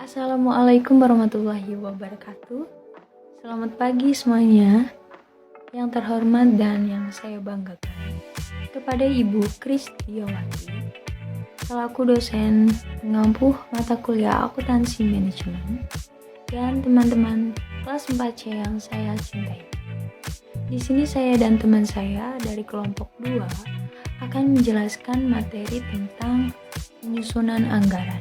Assalamualaikum warahmatullahi wabarakatuh. Selamat pagi semuanya. Yang terhormat dan yang saya banggakan kepada Ibu Kristiawati selaku dosen pengampu mata kuliah akuntansi manajemen dan teman-teman kelas 4C yang saya cintai. Di sini saya dan teman saya dari kelompok 2 akan menjelaskan materi tentang penyusunan anggaran.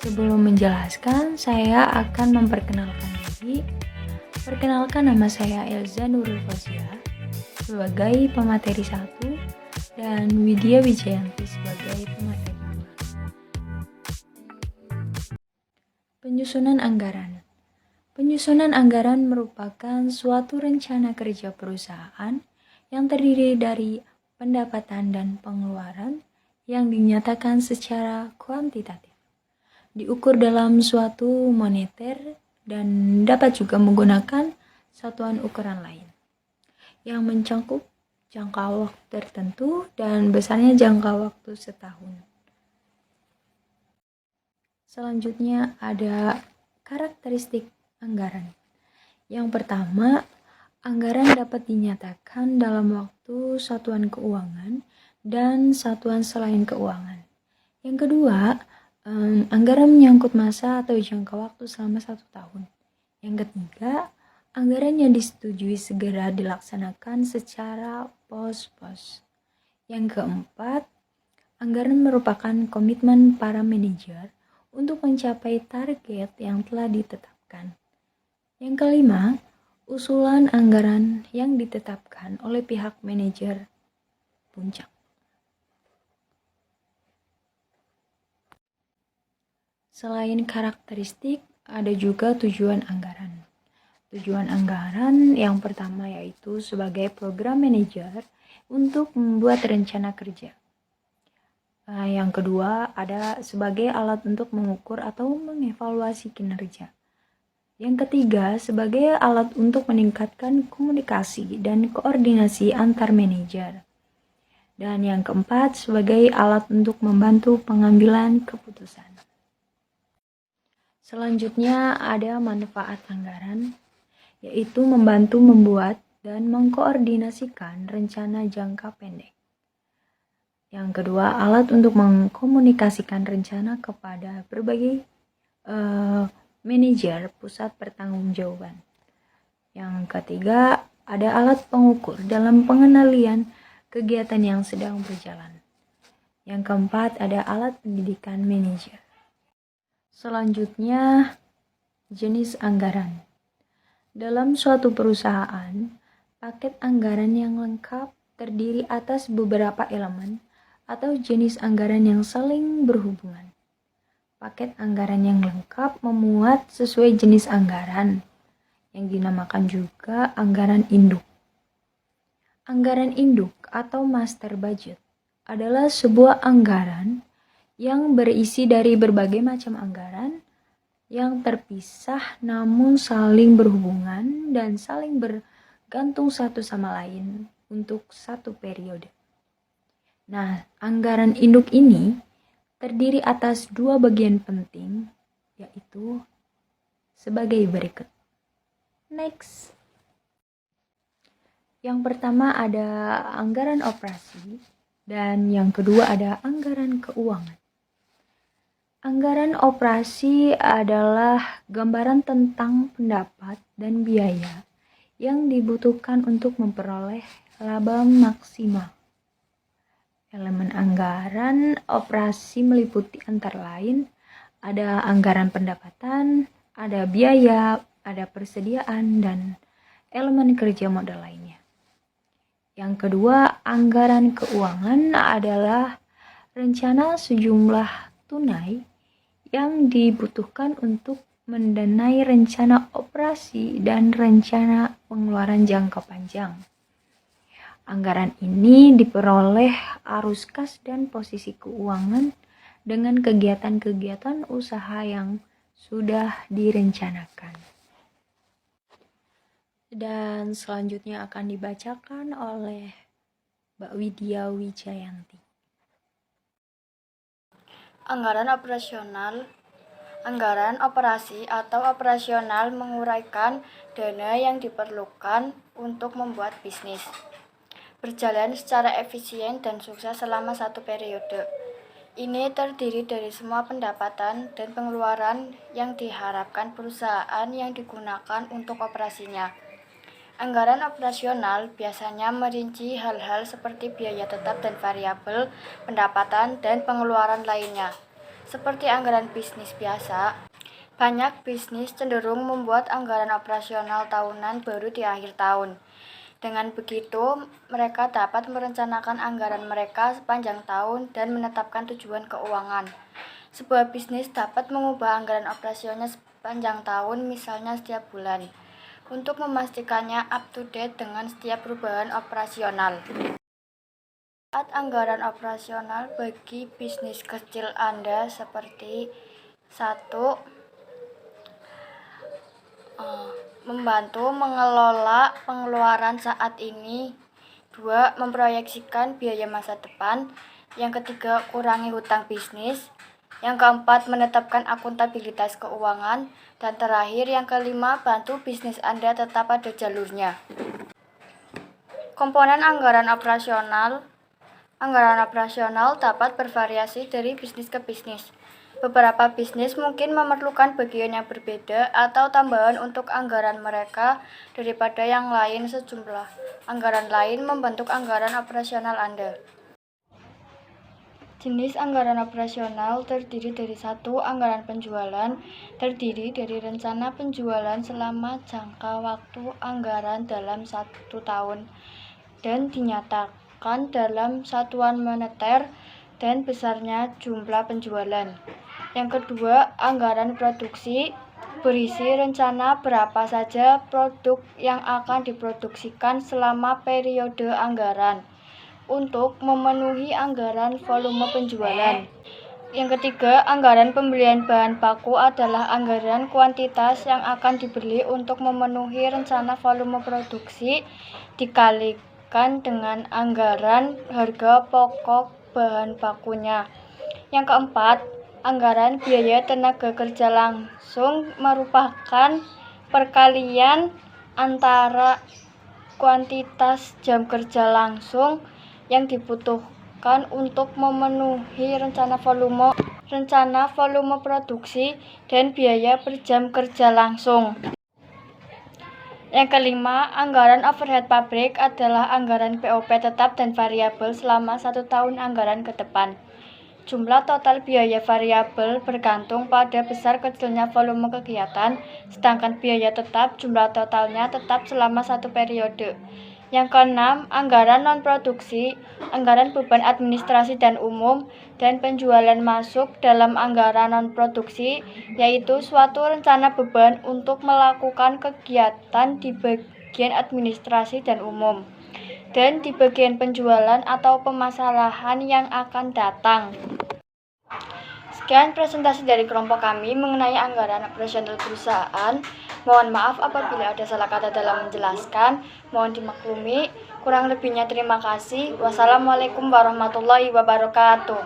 Sebelum menjelaskan, saya akan memperkenalkan diri. Perkenalkan, nama saya Elza Nurul Fauziah sebagai pemateri 1 dan Widya Wijayanti sebagai pemateri 2. Penyusunan anggaran. Penyusunan anggaran merupakan suatu rencana kerja perusahaan yang terdiri dari pendapatan dan pengeluaran yang dinyatakan secara kuantitatif, diukur dalam suatu moneter, dan dapat juga menggunakan satuan ukuran lain yang mencakup jangka waktu tertentu dan besarnya jangka waktu setahun. Selanjutnya ada karakteristik anggaran. Yang pertama, anggaran dapat dinyatakan dalam waktu satuan keuangan dan satuan selain keuangan. Yang kedua, anggaran menyangkut masa atau jangka waktu selama 1 tahun. Yang ketiga, anggaran yang disetujui segera dilaksanakan secara pos-pos. Yang keempat, anggaran merupakan komitmen para manajer untuk mencapai target yang telah ditetapkan. Yang kelima, usulan anggaran yang ditetapkan oleh pihak manajer puncak. Selain karakteristik, ada juga tujuan anggaran. Tujuan anggaran yang pertama yaitu sebagai program manajer untuk membuat rencana kerja. Yang kedua ada sebagai alat untuk mengukur atau mengevaluasi kinerja. Yang ketiga sebagai alat untuk meningkatkan komunikasi dan koordinasi antar manajer. Dan yang keempat sebagai alat untuk membantu pengambilan keputusan. Selanjutnya ada manfaat anggaran, yaitu membantu membuat dan mengkoordinasikan rencana jangka pendek. Yang kedua, alat untuk mengkomunikasikan rencana kepada berbagai manajer pusat pertanggungjawaban. Yang ketiga, ada alat pengukur dalam pengendalian kegiatan yang sedang berjalan. Yang keempat, ada alat pendidikan manajer. Selanjutnya, jenis anggaran. Dalam suatu perusahaan, paket anggaran yang lengkap terdiri atas beberapa elemen atau jenis anggaran yang saling berhubungan. Paket anggaran yang lengkap memuat sesuai jenis anggaran, yang dinamakan juga anggaran induk. Anggaran induk atau master budget adalah sebuah anggaran yang berisi dari berbagai macam anggaran yang terpisah namun saling berhubungan dan saling bergantung satu sama lain untuk satu periode. Nah, anggaran induk ini terdiri atas 2 bagian penting, yaitu sebagai berikut. Next. Yang pertama ada anggaran operasi dan yang kedua ada anggaran keuangan. Anggaran operasi adalah gambaran tentang pendapat dan biaya yang dibutuhkan untuk memperoleh laba maksimal. Elemen anggaran operasi meliputi antara lain ada anggaran pendapatan, ada biaya, ada persediaan, dan elemen kerja modal lainnya. Yang kedua, anggaran keuangan adalah rencana sejumlah tunai yang dibutuhkan untuk mendanai rencana operasi dan rencana pengeluaran jangka panjang. Anggaran ini diperoleh arus kas dan posisi keuangan dengan kegiatan-kegiatan usaha yang sudah direncanakan. Dan selanjutnya akan dibacakan oleh Mbak Widya Wijayanti. Anggaran operasional Anggaran operasi atau operasional menguraikan dana yang diperlukan untuk membuat bisnis berjalan secara efisien dan sukses selama satu periode. Ini terdiri dari semua pendapatan dan pengeluaran yang diharapkan perusahaan yang digunakan untuk operasinya. Anggaran operasional biasanya merinci hal-hal seperti biaya tetap dan variabel, pendapatan, dan pengeluaran lainnya. Seperti anggaran bisnis biasa, banyak bisnis cenderung membuat anggaran operasional tahunan baru di akhir tahun. Dengan begitu, mereka dapat merencanakan anggaran mereka sepanjang tahun dan menetapkan tujuan keuangan. Sebuah bisnis dapat mengubah anggaran operasionalnya sepanjang tahun, misalnya setiap bulan, untuk memastikannya up to date dengan setiap perubahan operasional. Saat anggaran operasional bagi bisnis kecil Anda seperti 1. Membantu mengelola pengeluaran saat ini. 2. Memproyeksikan biaya masa depan. Yang ketiga, kurangi hutang bisnis. Yang keempat, menetapkan akuntabilitas keuangan. Dan terakhir, yang kelima, bantu bisnis Anda tetap pada jalurnya. Komponen anggaran operasional. Anggaran operasional dapat bervariasi dari bisnis ke bisnis. Beberapa bisnis mungkin memerlukan bagian yang berbeda atau tambahan untuk anggaran mereka daripada yang lain. Sejumlah anggaran lain membentuk anggaran operasional Anda. Jenis anggaran operasional terdiri dari 1. Anggaran penjualan, terdiri dari rencana penjualan selama jangka waktu anggaran dalam 1 tahun dan dinyatakan dalam satuan moneter dan besarnya jumlah penjualan. Yang kedua, anggaran produksi, berisi rencana berapa saja produk yang akan diproduksikan selama periode anggaran untuk memenuhi anggaran volume penjualan. Yang ketiga, anggaran pembelian bahan baku adalah anggaran kuantitas yang akan dibeli untuk memenuhi rencana volume produksi dikalikan dengan anggaran harga pokok bahan bakunya. Yang keempat, anggaran biaya tenaga kerja langsung merupakan perkalian antara kuantitas jam kerja langsung yang dibutuhkan untuk memenuhi rencana volume produksi dan biaya per jam kerja langsung. Yang kelima, anggaran overhead pabrik adalah anggaran POP tetap dan variabel selama 1 tahun anggaran ke depan. Jumlah total biaya variabel bergantung pada besar kecilnya volume kegiatan, sedangkan biaya tetap jumlah totalnya tetap selama 1 periode. Yang keenam, anggaran non-produksi, anggaran beban administrasi dan umum, dan penjualan masuk dalam anggaran non-produksi, yaitu suatu rencana beban untuk melakukan kegiatan di bagian administrasi dan umum, dan di bagian penjualan atau pemasaran yang akan datang. Sekian presentasi dari kelompok kami mengenai anggaran operasional perusahaan. Mohon maaf apabila ada salah kata dalam menjelaskan. Mohon dimaklumi. Kurang lebihnya terima kasih. Wassalamualaikum warahmatullahi wabarakatuh.